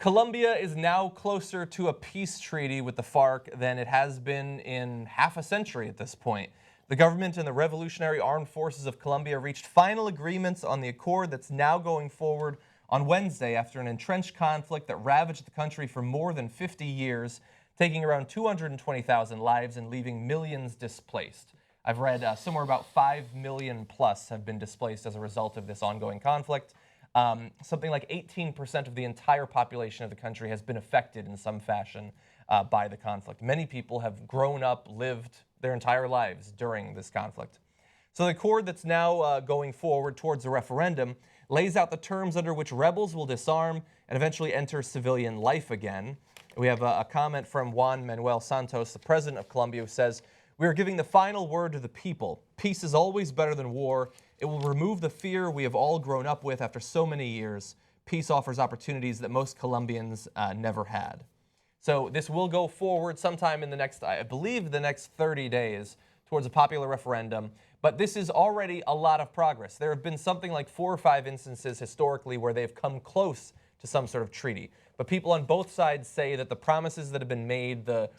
Colombia is now closer to a peace treaty with the FARC than it has been in half a century at this point. The government and the Revolutionary Armed Forces of Colombia reached final agreements on the accord that's now going forward on Wednesday after an entrenched conflict that ravaged the country for more than 50 years, taking around 220,000 lives and leaving millions displaced. I've read somewhere about 5 million plus have been displaced as a result of this ongoing conflict. Something like 18% of the entire population of the country has been affected in some fashion by the conflict. Many people have grown up, lived their entire lives during this conflict. So the accord that's now going forward towards a referendum lays out the terms under which rebels will disarm and eventually enter civilian life again. We have a comment from Juan Manuel Santos, the president of Colombia, who says, "We are giving the final word to the people. Peace is always better than war. It will remove the fear we have all grown up with after so many years. Peace offers opportunities that most Colombians never had." So this will go forward sometime in the next, I believe, the next 30 days towards a popular referendum. But this is already a lot of progress. There have been something like 4 or 5 instances historically where they've come close to some sort of treaty. But people on both sides say that the promises that have been made, the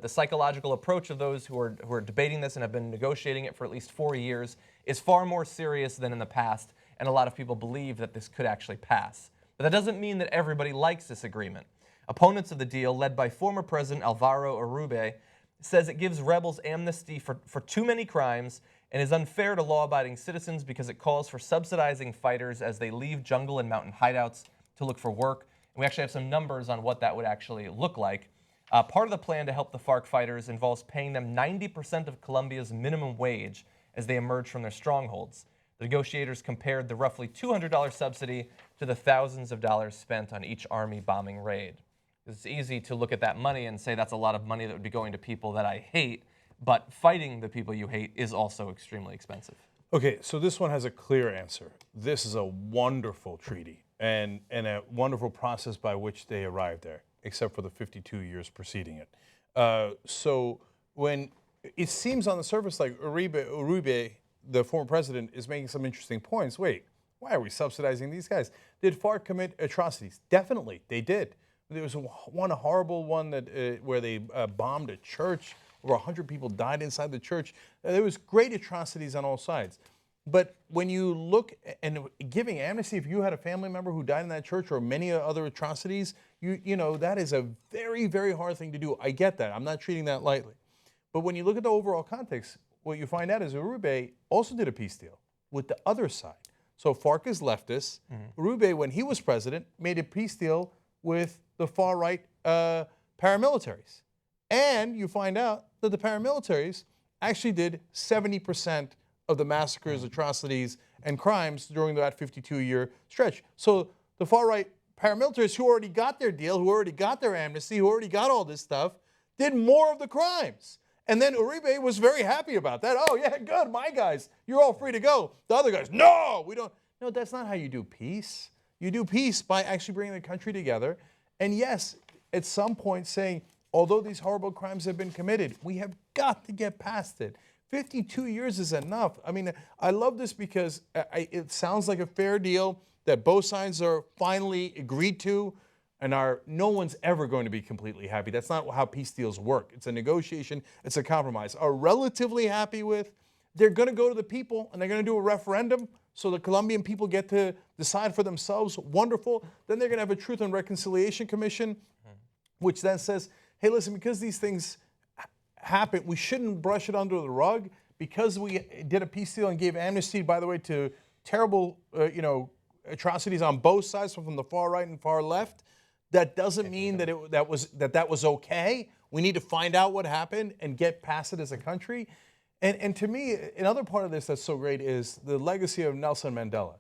psychological approach of those who are debating this and have been negotiating it for at least 4 years is far more serious than in the past, and a lot of people believe that this could actually pass. But that doesn't mean that everybody likes this agreement. Opponents of the deal, led by former President Alvaro Uribe, says it gives rebels amnesty for too many crimes and is unfair to law-abiding citizens because it calls for subsidizing fighters as they leave jungle and mountain hideouts to look for work. And we actually have some numbers on what that would actually look like. Part of the plan to help the FARC fighters involves paying them 90% of Colombia's minimum wage as they emerge from their strongholds. The negotiators compared the roughly $200 subsidy to the thousands of dollars spent on each army bombing raid. It's easy to look at that money and say that's a lot of money that would be going to people that I hate, but fighting the people you hate is also extremely expensive. Okay, so this one has a clear answer. This is a wonderful treaty and a wonderful process by which they arrived there, except for the 52 years preceding it. So when it seems on the surface like Uribe, the former president, is making some interesting points. Wait, why are we subsidizing these guys? Did FARC commit atrocities? Definitely, they did. There was one horrible one that where they bombed a church. Over 100 people died inside the church. There was great atrocities on all sides. But when you look and giving amnesty, if you had a family member who died in that church or many other atrocities, you know that is a very, very hard thing to do. I get that. I'm not treating that lightly. But when you look at the overall context, what you find out is Uribe also did a peace deal with the other side. So FARC is leftist. Uribe, when he was president, made a peace deal with the far-right paramilitaries. And you find out that the paramilitaries actually did 70% of the massacres, atrocities, and crimes during that 52-year stretch. So the far-right paramilitaries who already got their deal, who already got their amnesty, who already got all this stuff, did more of the crimes. And then Uribe was very happy about that. Oh, yeah, good, my guys, you're all free to go. The other guys, no, we don't. No, that's not how you do peace. You do peace by actually bringing the country together. And yes, at some point saying, although these horrible crimes have been committed, we have got to get past it. 52 years is enough. I mean, I love this because it sounds like a fair deal that both sides are finally agreed to, and no one's ever going to be completely happy. That's not how peace deals work. It's a negotiation. It's a compromise. Are relatively happy with, they're going to go to the people, and they're going to do a referendum so the Colombian people get to decide for themselves. Wonderful. Then they're going to have a Truth and Reconciliation Commission, which then says, hey, listen, because these things happen, we shouldn't brush it under the rug. Because we did a peace deal and gave amnesty, by the way, to terrible, atrocities on both sides, from the far right and far left. That doesn't mean that that was okay. We need to find out what happened and get past it as a country. And to me, another part of this that's so great is the legacy of Nelson Mandela.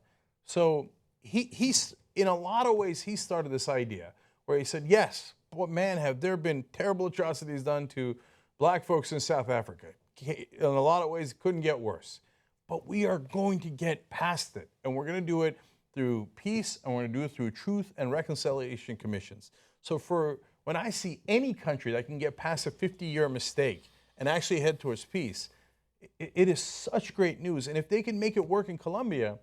So he's in a lot of ways, he started this idea where he said, yes, but man, have there been terrible atrocities done to black folks in South Africa. In a lot of ways, it couldn't get worse. But we are going to get past it, and we're going to do it through peace, and we're going to do it through Truth and Reconciliation Commissions. So when I see any country that can get past a 50-year mistake and actually head towards peace, it is such great news. And if they can make it work in Colombia,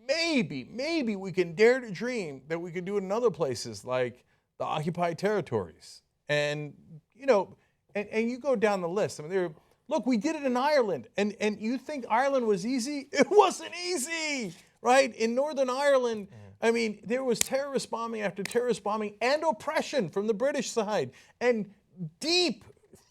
maybe we can dare to dream that we could do it in other places like the occupied territories. And, you know, and you go down the list. I mean, look, we did it in Ireland. And you think Ireland was easy? It wasn't easy, right? In Northern Ireland, I mean, there was terrorist bombing after terrorist bombing and oppression from the British side. And deep,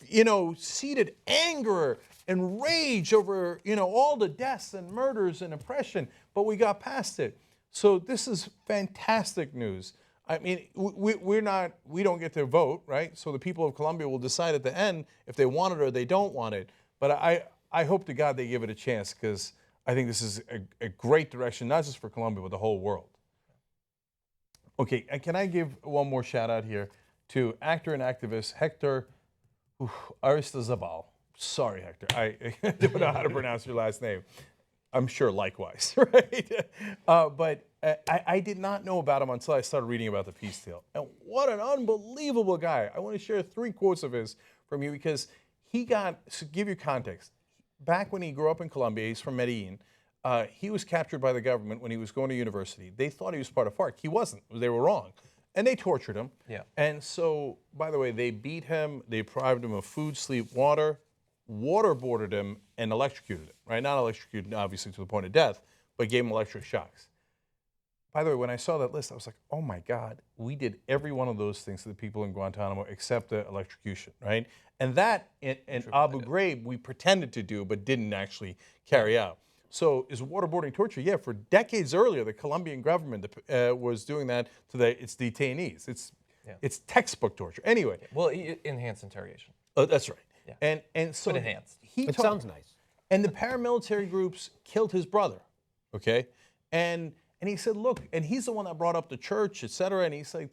you know, seated anger and rage over, you know, all the deaths and murders and oppression. But we got past it. So this is fantastic news. I mean, we don't get to vote, right? So the people of Colombia will decide at the end if they want it or they don't want it. But I hope to God they give it a chance, because I think this is a great direction, not just for Colombia, but the whole world. Okay, and can I give one more shout out here to actor and activist Hector Aristizabal. Sorry, Hector, I don't know how to pronounce your last name. I'm sure likewise, right? But I did not know about him until I started reading about the peace deal. And what an unbelievable guy. I want to share 3 quotes of his from you, because he got, to give you context, back when he grew up in Colombia, he's from Medellin, he was captured by the government when he was going to university. They thought he was part of FARC. He wasn't. They were wrong. And they tortured him. Yeah. And so, by the way, they beat him, they deprived him of food, sleep, water, waterboarded him, and electrocuted him, right? Not electrocuted, obviously, to the point of death, but gave him electric shocks. By the way, when I saw that list, I was like, oh my God, we did every one of those things to the people in Guantanamo except the electrocution, right? And that in Abu Ghraib, we pretended to do, but didn't actually carry out. So is waterboarding torture? Yeah, for decades earlier, the Colombian government was doing that to its detainees. It's textbook torture. Anyway. Well, enhanced interrogation. Oh, that's right. Yeah. And so but enhanced. It sounds nice. And the paramilitary groups killed his brother, okay? And he said, look, and he's the one that brought up the church, et cetera, and he's like,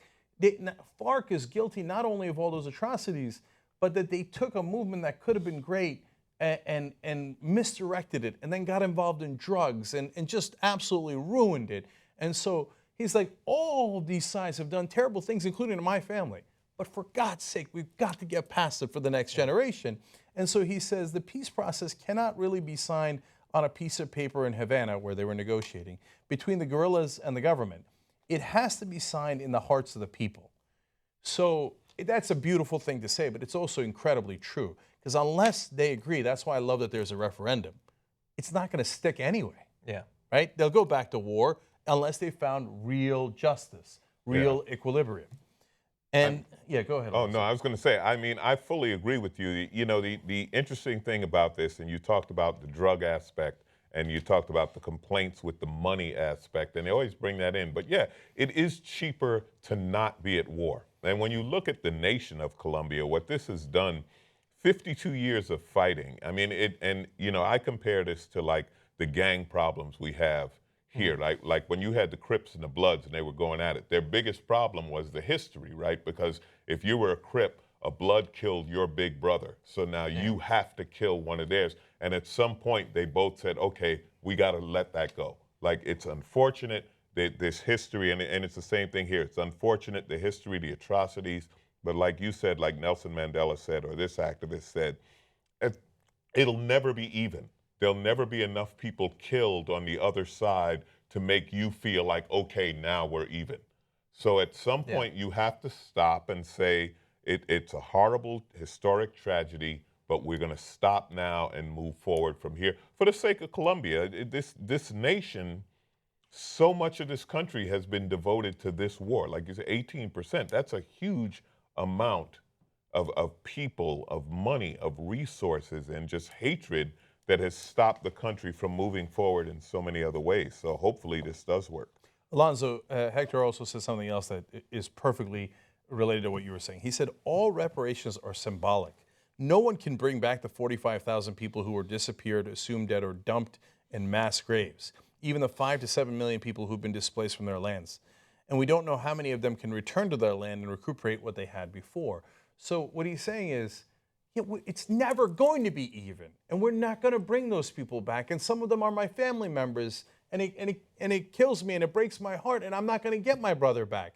FARC is guilty not only of all those atrocities, but that they took a movement that could have been great and misdirected it, and then got involved in drugs and just absolutely ruined it. And so he's like, all these sides have done terrible things, including in my family. But for God's sake, we've got to get past it for the next generation. And so he says the peace process cannot really be signed on a piece of paper in Havana, where they were negotiating, between the guerrillas and the government. It has to be signed in the hearts of the people. So that's a beautiful thing to say, but it's also incredibly true. Because unless they agree, that's why I love that there's a referendum, it's not going to stick anyway. Yeah. Right? They'll go back to war unless they found real justice, real equilibrium. And yeah, go ahead. Oh, no, I was going to say, I mean, I fully agree with you. You know, the interesting thing about this, and you talked about the drug aspect, and you talked about the complaints with the money aspect, and they always bring that in. But yeah, it is cheaper to not be at war. And when you look at the nation of Colombia, what this has done, 52 years of fighting. I mean, and you know, I compare this to like the gang problems we have here. Like when you had the Crips and the Bloods and they were going at it, their biggest problem was the history, right? Because if you were a Crip, a Blood killed your big brother. So now you have to kill one of theirs. And at some point they both said, okay, we got to let that go. Like, it's unfortunate that this history, and it's the same thing here. It's unfortunate, the history, the atrocities, but like you said, like Nelson Mandela said, or this activist said, it'll never be even. There'll never be enough people killed on the other side to make you feel like, okay, now we're even. So at some point you have to stop and say, it's a horrible historic tragedy, but we're going to stop now and move forward from here for the sake of Colombia. This nation, so much of this country has been devoted to this war. Like you said, 18%, that's a huge amount of people, of money, of resources, and just hatred that has stopped the country from moving forward in so many other ways. So hopefully this does work. Alonzo, Hector also said something else that is perfectly related to what you were saying. He said all reparations are symbolic. No one can bring back the 45,000 people who were disappeared, assumed dead, or dumped in mass graves, even the 5 to 7 million people who've been displaced from their lands. And we don't know how many of them can return to their land and recuperate what they had before. So what he's saying is, it's never going to be even, and we're not going to bring those people back. And some of them are my family members, and it kills me and it breaks my heart, and I'm not going to get my brother back.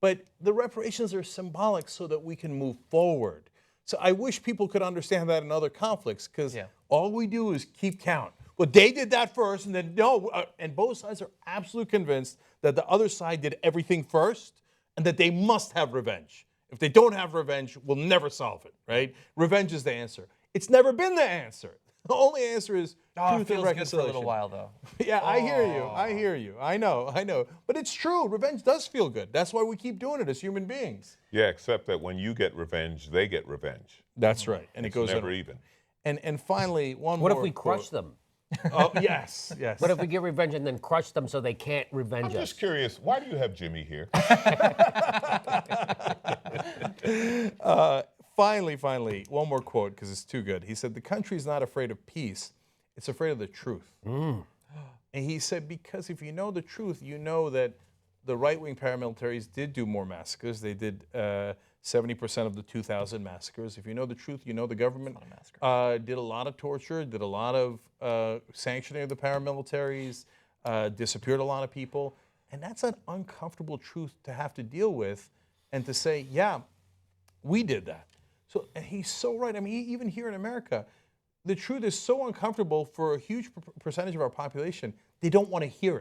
But the reparations are symbolic so that we can move forward. So I wish people could understand that in other conflicts, because all we do is keep count. Well, they did that first, and then no, and both sides are absolutely convinced that the other side did everything first, and that they must have revenge. If they don't have revenge, we'll never solve it, right? Revenge is the answer. It's never been the answer. The only answer is Oh, it truth and feels good for a reconciliation. little while, though. Yeah, I hear you. I hear you. I know. But it's true. Revenge does feel good. That's why we keep doing it as human beings. Yeah, except that when you get revenge, they get revenge. That's right. And it It's goes never on. even. And finally, one What more. if we crush quote. them? Oh, yes. What if we get revenge and then crush them so they can't revenge I'm us? just curious, why do you have Jimmy here? Finally, one more quote because it's too good. He said, "The country's not afraid of peace, it's afraid of the truth." And he said, because if you know the truth, you know that the right-wing paramilitaries did do more massacres. They did 70% of the 2,000 massacres. If you know the truth, you know the government did a lot of torture, did a lot of sanctioning of the paramilitaries, disappeared a lot of people. And that's an uncomfortable truth to have to deal with and to say, yeah, we did that. So, and he's so right. I mean, even here in America, the truth is so uncomfortable for a huge percentage of our population, they don't want to hear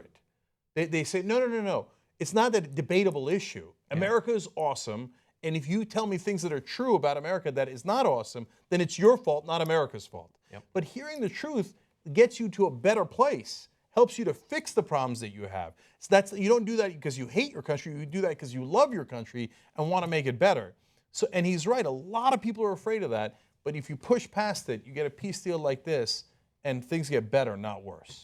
it. They say, no. It's not that debatable issue. America is awesome, and if you tell me things that are true about America that is not awesome, then it's your fault, not America's fault. But hearing the truth gets you to a better place, helps you to fix the problems that you have. So you don't do that because you hate your country, you do that because you love your country and want to make it better. So, and he's right, a lot of people are afraid of that, but if you push past it, you get a peace deal like this, and things get better, not worse.